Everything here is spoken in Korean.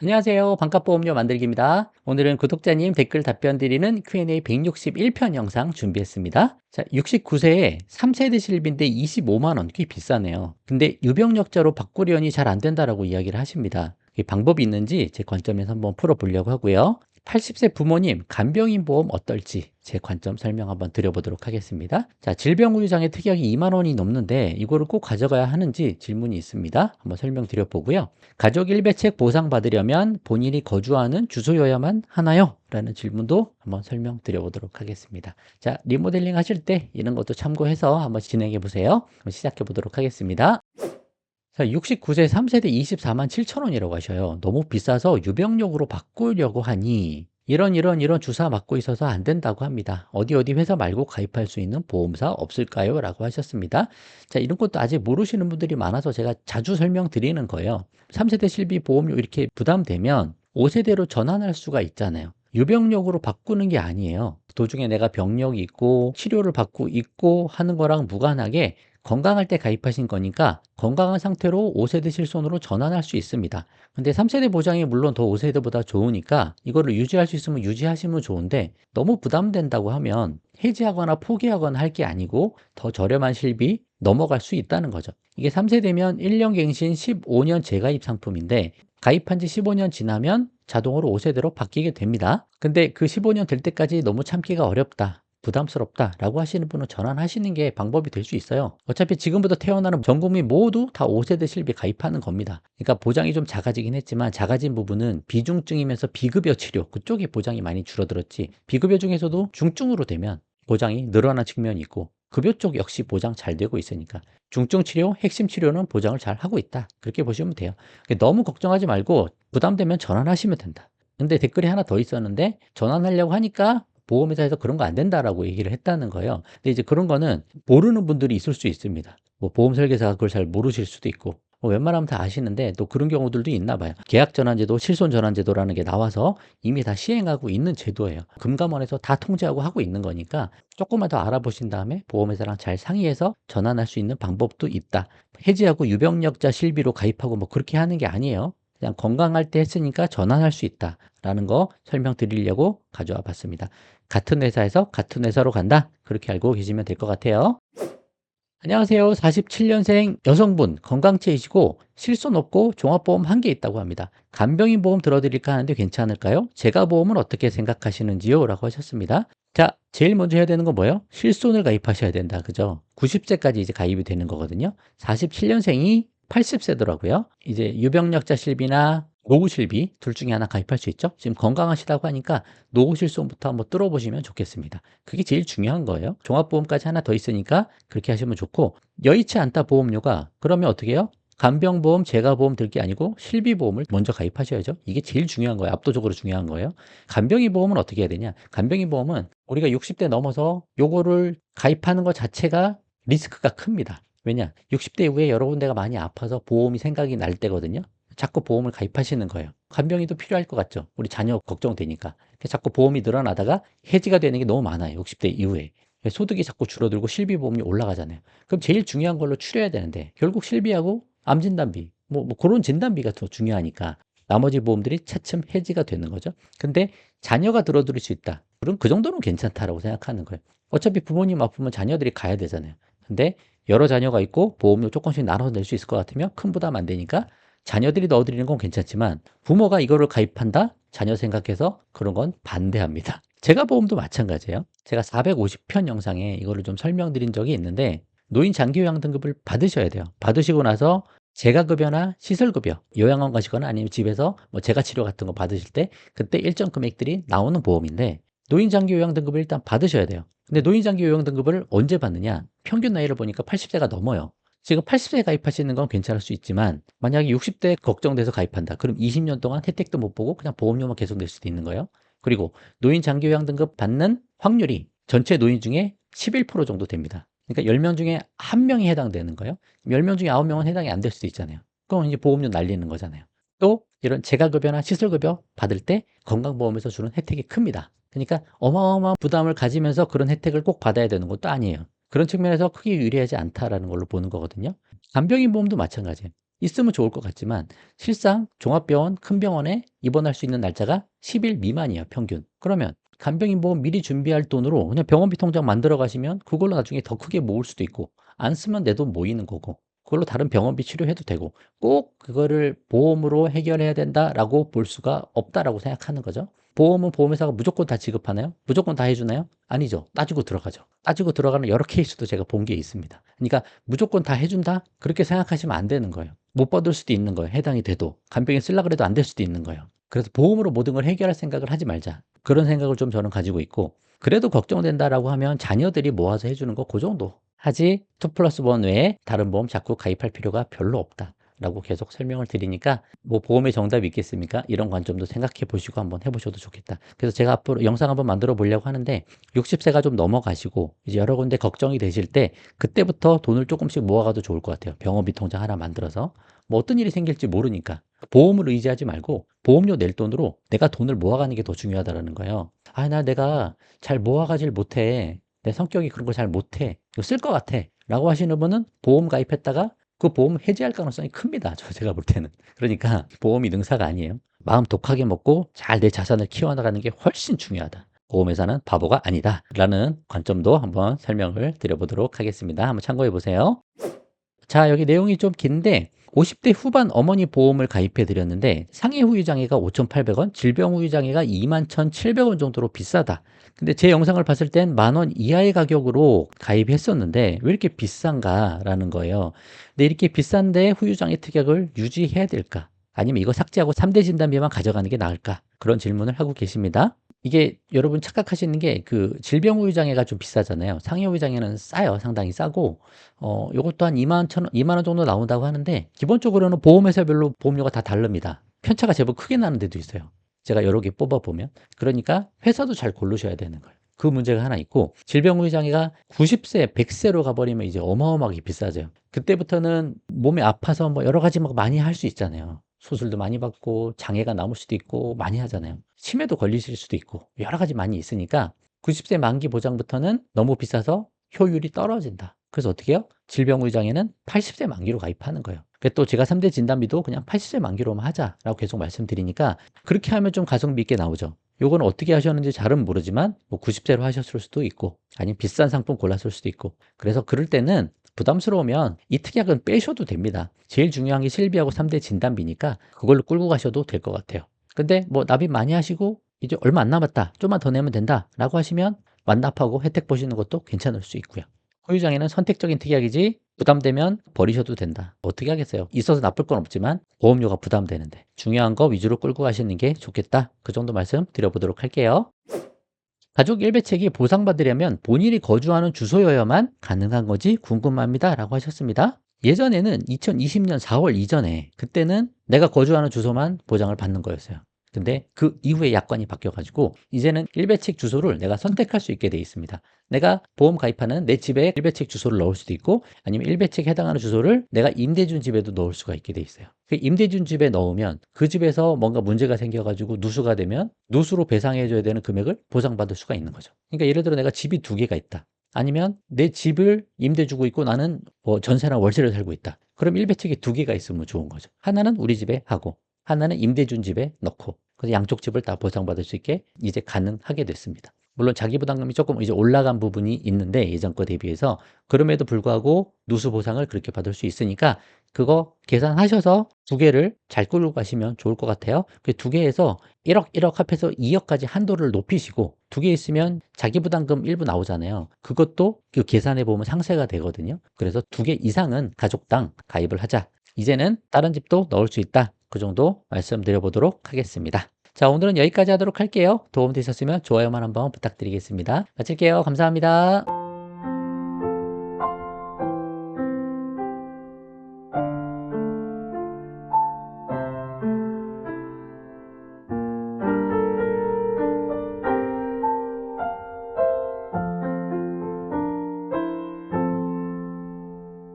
안녕하세요. 반값보험료 만들기입니다. 오늘은 구독자님 댓글 답변 드리는 Q&A 161편 영상 준비했습니다. 자, 69세에 3세대 실비인데 25만 원, 꽤 비싸네요. 근데 유병력자로 바꾸려니 잘 안 된다라고 이야기를 하십니다. 이 방법이 있는지 제 관점에서 한번 풀어보려고 하고요. 80세 부모님 간병인 보험 어떨지 제 관점 설명 한번 드려보도록 하겠습니다. 자, 질병우유장애 특약이 2만 원이 넘는데 이거를 꼭 가져가야 하는지 질문이 있습니다. 한번 설명드려보고요. 가족 일배책 보상받으려면 본인이 거주하는 주소여야만 하나요? 라는 질문도 한번 설명드려보도록 하겠습니다. 자, 리모델링 하실 때 이런 것도 참고해서 한번 진행해 보세요. 한번 시작해 보도록 하겠습니다. 자, 69세 3세대 24만 7천 원이라고 하셔요. 너무 비싸서 유병력으로 바꾸려고 하니 이런 주사 맞고 있어서 안 된다고 합니다. 어디 회사 말고 가입할 수 있는 보험사 없을까요? 라고 하셨습니다. 자, 이런 것도 아직 모르시는 분들이 많아서 제가 자주 설명드리는 거예요. 3세대 실비 보험료 이렇게 부담되면 5세대로 전환할 수가 있잖아요. 유병력으로 바꾸는 게 아니에요. 도중에 내가 병력이 있고 치료를 받고 있고 하는 거랑 무관하게 건강할 때 가입하신 거니까 건강한 상태로 5세대 실손으로 전환할 수 있습니다. 근데 3세대 보장이 물론 더 5세대보다 좋으니까 이거를 유지할 수 있으면 유지하시면 좋은데 너무 부담된다고 하면 해지하거나 포기하거나 할 게 아니고 더 저렴한 실비 넘어갈 수 있다는 거죠. 이게 3세대면 1년 갱신 15년 재가입 상품인데 가입한 지 15년 지나면 자동으로 5세대로 바뀌게 됩니다. 근데 그 15년 될 때까지 너무 참기가 어렵다, 부담스럽다 라고 하시는 분은 전환하시는 게 방법이 될 수 있어요. 어차피 지금부터 태어나는 전 국민 모두 다 5세대 실비 가입하는 겁니다. 그러니까 보장이 좀 작아지긴 했지만 작아진 부분은 비중증이면서 비급여 치료 그쪽이 보장이 많이 줄어들었지, 비급여 중에서도 중증으로 되면 보장이 늘어난 측면이 있고 급여 쪽 역시 보장 잘 되고 있으니까 중증 치료, 핵심 치료는 보장을 잘 하고 있다, 그렇게 보시면 돼요. 너무 걱정하지 말고 부담되면 전환하시면 된다. 근데 댓글이 하나 더 있었는데 전환하려고 하니까 보험회사에서 그런 거 안 된다라고 얘기를 했다는 거예요. 근데 이제 그런 거는 모르는 분들이 있을 수 있습니다. 뭐 보험 설계사가 그걸 잘 모르실 수도 있고, 뭐 웬만하면 다 아시는데 또 그런 경우들도 있나 봐요. 계약 전환제도, 실손 전환제도라는 게 나와서 이미 다 시행하고 있는 제도예요. 금감원에서 다 통제하고 하고 있는 거니까 조금만 더 알아보신 다음에 보험회사랑 잘 상의해서 전환할 수 있는 방법도 있다. 해지하고 유병력자 실비로 가입하고 뭐 그렇게 하는 게 아니에요. 그냥 건강할 때 했으니까 전환할 수 있다 라는 거 설명드리려고 가져와 봤습니다. 같은 회사에서 같은 회사로 간다, 그렇게 알고 계시면 될 것 같아요. 안녕하세요. 47년생 여성분, 건강체이시고 실손 없고 종합보험 한 개 있다고 합니다. 간병인 보험 들어드릴까 하는데 괜찮을까요? 재가보험은 어떻게 생각하시는지요? 라고 하셨습니다. 자, 제일 먼저 해야 되는 건 뭐예요? 실손을 가입하셔야 된다, 그죠? 90세까지 이제 가입이 되는 거거든요. 47년생이 80세더라고요. 이제 유병력자 실비나 노후 실비 둘 중에 하나 가입할 수 있죠. 지금 건강하시다고 하니까 노후 실손부터 한번 뚫어보시면 좋겠습니다. 그게 제일 중요한 거예요. 종합보험까지 하나 더 있으니까 그렇게 하시면 좋고, 여의치 않다 보험료가, 그러면 어떻게 해요? 간병보험, 재가보험 들 게 아니고 실비보험을 먼저 가입하셔야죠. 이게 제일 중요한 거예요. 압도적으로 중요한 거예요. 간병인 보험은 어떻게 해야 되냐? 간병인 보험은 우리가 60대 넘어서 요거를 가입하는 것 자체가 리스크가 큽니다. 왜냐? 60대 이후에 여러 군데가 많이 아파서 보험이 생각이 날 때거든요. 자꾸 보험을 가입하시는 거예요. 간병인도 필요할 것 같죠? 우리 자녀 걱정되니까. 자꾸 보험이 늘어나다가 해지가 되는 게 너무 많아요. 60대 이후에. 소득이 자꾸 줄어들고 실비보험이 올라가잖아요. 그럼 제일 중요한 걸로 추려야 되는데 결국 실비하고 암진단비, 뭐 그런 진단비가 더 중요하니까 나머지 보험들이 차츰 해지가 되는 거죠. 근데 자녀가 들어들일 수 있다, 그럼 그 정도는 괜찮다라고 생각하는 거예요. 어차피 부모님 아프면 자녀들이 가야 되잖아요. 근데 여러 자녀가 있고 보험료 조금씩 나눠서 낼 수 있을 것 같으면 큰 부담 안 되니까 자녀들이 넣어드리는 건 괜찮지만 부모가 이거를 가입한다? 자녀 생각해서 그런 건 반대합니다. 제가 보험도 마찬가지예요. 제가 450편 영상에 이거를 좀 설명드린 적이 있는데 노인 장기요양 등급을 받으셔야 돼요. 받으시고 나서 재가급여나 시설급여, 요양원 가시거나 아니면 집에서 뭐 재가치료 같은 거 받으실 때 그때 일정 금액들이 나오는 보험인데 노인 장기요양 등급을 일단 받으셔야 돼요. 근데 노인 장기요양 등급을 언제 받느냐? 평균 나이를 보니까 80세가 넘어요. 지금 80세 가입하시는 건 괜찮을 수 있지만 만약에 60대 걱정돼서 가입한다, 그럼 20년 동안 혜택도 못 보고 그냥 보험료만 계속 낼 수도 있는 거예요. 그리고 노인 장기요양 등급 받는 확률이 전체 노인 중에 11% 정도 됩니다. 그러니까 10명 중에 1명이 해당되는 거예요. 10명 중에 9명은 해당이 안 될 수도 있잖아요. 그럼 이제 보험료 날리는 거잖아요. 또 이런 재가급여나 시설급여 받을 때 건강보험에서 주는 혜택이 큽니다. 그러니까 어마어마한 부담을 가지면서 그런 혜택을 꼭 받아야 되는 것도 아니에요. 그런 측면에서 크게 유리하지 않다라는 걸로 보는 거거든요. 간병인 보험도 마찬가지예요. 있으면 좋을 것 같지만 실상 종합병원, 큰 병원에 입원할 수 있는 날짜가 10일 미만이에요, 평균. 그러면 간병인보험 미리 준비할 돈으로 그냥 병원비 통장 만들어 가시면 그걸로 나중에 더 크게 모을 수도 있고, 안 쓰면 내 돈 모이는 거고, 그걸로 다른 병원비 치료해도 되고, 꼭 그거를 보험으로 해결해야 된다라고 볼 수가 없다라고 생각하는 거죠. 보험은 보험회사가 무조건 다 지급하나요? 무조건 다 해주나요? 아니죠. 따지고 들어가죠. 따지고 들어가는 여러 케이스도 제가 본 게 있습니다. 그러니까 무조건 다 해준다? 그렇게 생각하시면 안 되는 거예요. 못 받을 수도 있는 거예요. 해당이 돼도. 간병인 쓰려고 해도 안 될 수도 있는 거예요. 그래서 보험으로 모든 걸 해결할 생각을 하지 말자. 그런 생각을 좀 저는 가지고 있고, 그래도 걱정된다라고 하면 자녀들이 모아서 해주는 거 그 정도 하지, 2 플러스 1 외에 다른 보험 자꾸 가입할 필요가 별로 없다 라고 계속 설명을 드리니까, 뭐 보험의 정답이 있겠습니까? 이런 관점도 생각해 보시고 한번 해보셔도 좋겠다. 그래서 제가 앞으로 영상 한번 만들어 보려고 하는데, 60세가 좀 넘어가시고 이제 여러 군데 걱정이 되실 때 그때부터 돈을 조금씩 모아가도 좋을 것 같아요. 병원비 통장 하나 만들어서. 뭐 어떤 일이 생길지 모르니까 보험을 의지하지 말고 보험료 낼 돈으로 내가 돈을 모아가는 게 더 중요하다는 거예요. 아, 내가 잘 모아가질 못해. 내 성격이 그런 거 잘 못해. 이거 쓸 것 같아. 라고 하시는 분은 보험 가입했다가 그 보험 해지할 가능성이 큽니다. 제가 볼 때는. 그러니까 보험이 능사가 아니에요. 마음 독하게 먹고 잘 내 자산을 키워나가는 게 훨씬 중요하다. 보험회사는 바보가 아니다. 라는 관점도 한번 설명을 드려보도록 하겠습니다. 한번 참고해 보세요. 자, 여기 내용이 좀 긴데 50대 후반 어머니 보험을 가입해 드렸는데 상해 후유 장애가 5,800원, 질병 후유 장애가 21,700원 정도로 비싸다. 근데 제 영상을 봤을 땐 10,000원 이하의 가격으로 가입했었는데 왜 이렇게 비싼가라는 거예요. 근데 이렇게 비싼데 후유 장애 특약을 유지해야 될까? 아니면 이거 삭제하고 3대 진단비만 가져가는 게 나을까? 그런 질문을 하고 계십니다. 이게 여러분 착각하시는 게 그 질병 후유 장애가 좀 비싸잖아요. 상해 후유 장애는 싸요. 상당히 싸고 요것도 한 2만 원 정도 나온다고 하는데, 기본적으로는 보험회사별로 보험료가 다 다릅니다. 편차가 제법 크게 나는 데도 있어요. 제가 여러 개 뽑아보면. 그러니까 회사도 잘 고르셔야 되는 거예요. 그 문제가 하나 있고, 질병 후유 장애가 90세, 100세로 가버리면 이제 어마어마하게 비싸져요. 그때부터는 몸이 아파서 뭐 여러 가지 막 많이 할 수 있잖아요. 수술도 많이 받고 장애가 남을 수도 있고 많이 하잖아요. 치매도 걸리실 수도 있고 여러 가지 많이 있으니까 90세 만기 보장부터는 너무 비싸서 효율이 떨어진다. 그래서 어떻게 해요? 질병 후유 장애는 80세 만기로 가입하는 거예요. 또 제가 3대 진단비도 그냥 80세 만기로만 하자라고 계속 말씀드리니까, 그렇게 하면 좀 가성비 있게 나오죠. 요건 어떻게 하셨는지 잘은 모르지만 뭐 90세로 하셨을 수도 있고 아니면 비싼 상품 골랐을 수도 있고, 그래서 그럴 때는 부담스러우면 이 특약은 빼셔도 됩니다. 제일 중요한 게 실비하고 3대 진단비니까 그걸로 끌고 가셔도 될 것 같아요. 근데 뭐 납입 많이 하시고 이제 얼마 안 남았다, 좀만 더 내면 된다 라고 하시면 완납하고 혜택 보시는 것도 괜찮을 수 있고요. 후유장애는 선택적인 특약이지 부담되면 버리셔도 된다. 어떻게 하겠어요? 있어서 나쁠 건 없지만 보험료가 부담되는데 중요한 거 위주로 끌고 가시는 게 좋겠다. 그 정도 말씀 드려보도록 할게요. 가족 일배책이 보상받으려면 본인이 거주하는 주소여야만 가능한 거지 궁금합니다 라고 하셨습니다. 예전에는 2020년 4월 이전에 그때는 내가 거주하는 주소만 보장을 받는 거였어요. 근데 그 이후에 약관이 바뀌어가지고 이제는 일배책 주소를 내가 선택할 수 있게 돼 있습니다. 내가 보험 가입하는 내 집에 일배책 주소를 넣을 수도 있고, 아니면 일배책에 해당하는 주소를 내가 임대준 집에도 넣을 수가 있게 돼 있어요. 그 임대준 집에 넣으면 그 집에서 뭔가 문제가 생겨가지고 누수가 되면 누수로 배상해줘야 되는 금액을 보상받을 수가 있는 거죠. 그러니까 예를 들어 내가 집이 2개가 있다. 아니면 내 집을 임대 주고 있고 나는 뭐 전세나 월세를 살고 있다. 그럼 일배책이 2개가 있으면 좋은 거죠. 하나는 우리 집에 하고 하나는 임대준 집에 넣고, 그래서 양쪽 집을 다 보상받을 수 있게 이제 가능하게 됐습니다. 물론 자기 부담금이 조금 이제 올라간 부분이 있는데 예전 거 대비해서, 그럼에도 불구하고 누수 보상을 그렇게 받을 수 있으니까 그거 계산하셔서 2개를 잘 끌고 가시면 좋을 것 같아요. 그 2개에서 1억 합해서 2억까지 한도를 높이시고, 2개 있으면 자기 부담금 일부 나오잖아요. 그것도 그 계산해 보면 상세가 되거든요. 그래서 2개 이상은 가족당 가입을 하자. 이제는 다른 집도 넣을 수 있다. 그 정도 말씀드려보도록 하겠습니다. 자, 오늘은 여기까지 하도록 할게요. 도움 되셨으면 좋아요만 한번 부탁드리겠습니다. 마칠게요. 감사합니다.